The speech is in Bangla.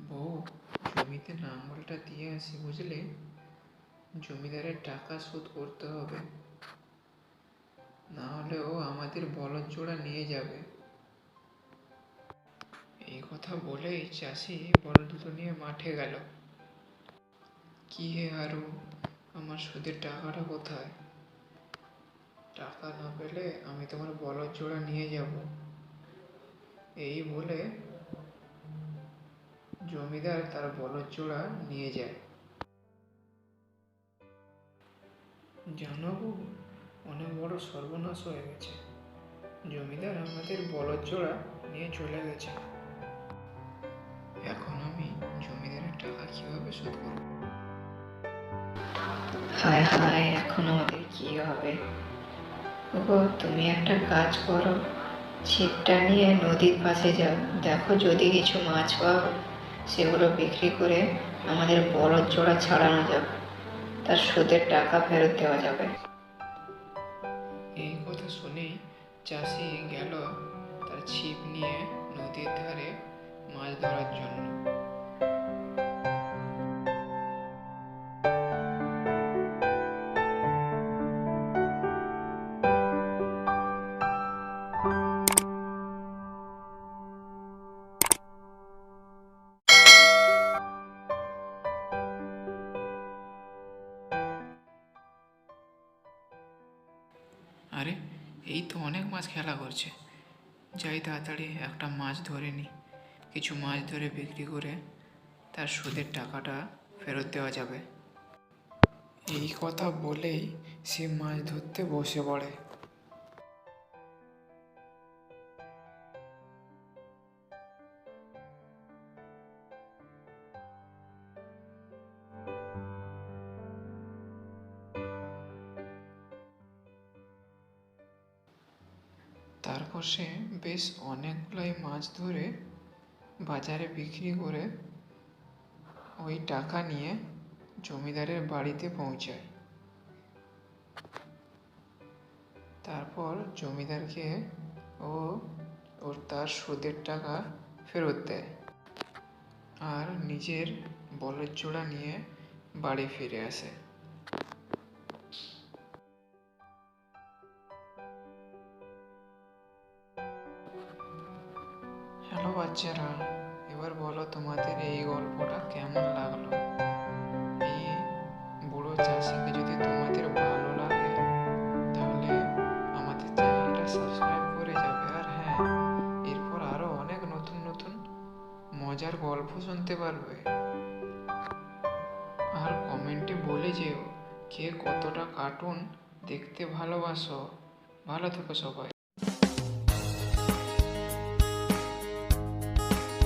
বউ, জমিতে লাঙলটা দিয়ে আসি বুঝলে। জমিদারের টাকা শোধ করতে হবে, না হলে ও আমাদের বলদ জোড়া নিয়ে যাবে। এই কথা বলেই চাষি বলদ দুটো নিয়ে মাঠে গেল। কি হে হারু, আমার সুদের টাকাটা কোথায়? টাকা না পেলে আমি তোমার বলদ জোড়া নিয়ে যাব। এই বলে জমিদার তার বলদ জোড়া নিয়ে যায়। জানো বউ, অনেক বড় সর্বনাশ হয়ে গেছে। জমিদার আমাদের বলদ জোড়া নিয়ে চলে গেছে। এখন আমি জমিদারের টাকা কিভাবে শোধ করব? হায় হায়, এখন আমাদের কি হবে? ওগো, তুমি একটা কাজ করো, ছিপটা নিয়ে নদীর পাশে যাও, দেখো যদি কিছু মাছ পাও, সেগুলো বিক্রি করে আমাদের বলদ জোড়া ছাড়ানো যাবে, তার সুদের টাকা ফেরত দেওয়া যাবে। এই কথা শুনেই চাষি গেল তার ছিপ নিয়ে নদীর ধারে মাছ ধরার জন্য। আরে, এই তো অনেক মাছ খেলা করছে। যাই তাড়াতাড়ি একটা মাছ ধরে নিই। কিছু মাছ ধরে বিক্রি করে তার সুদের টাকাটা ফেরত দেওয়া যাবে। এই কথা বলেই সে মাছ ধরতে বসে পড়ে। তারপর সে বেশ অনেকগুলাই মাছ ধরে বাজারে বিক্রি করে ওই টাকা নিয়ে জমিদারের বাড়িতে পৌঁছায়। তারপর জমিদারকে ও ওর তার সুদের টাকা ফেরত দেয় আর নিজের বলদ জোড়া নিয়ে বাড়ি ফিরে আসে। হ্যালো বাচ্চারা, এবার বলো তোমাদের এই গল্পটা কেমন লাগলো। এই বুড়ো চাষিকে যদি তোমাদের ভালো লাগে তাহলে আমাদের চ্যানেলটা সাবস্ক্রাইব করে যাবে। আর হ্যাঁ, এরপর আরো অনেক নতুন নতুন মজার গল্প শুনতে পারবে। আর কমেন্টে বলে যেও কে কতটা কার্টুন দেখতে ভালোবাসো। ভালো থেকো সবাই।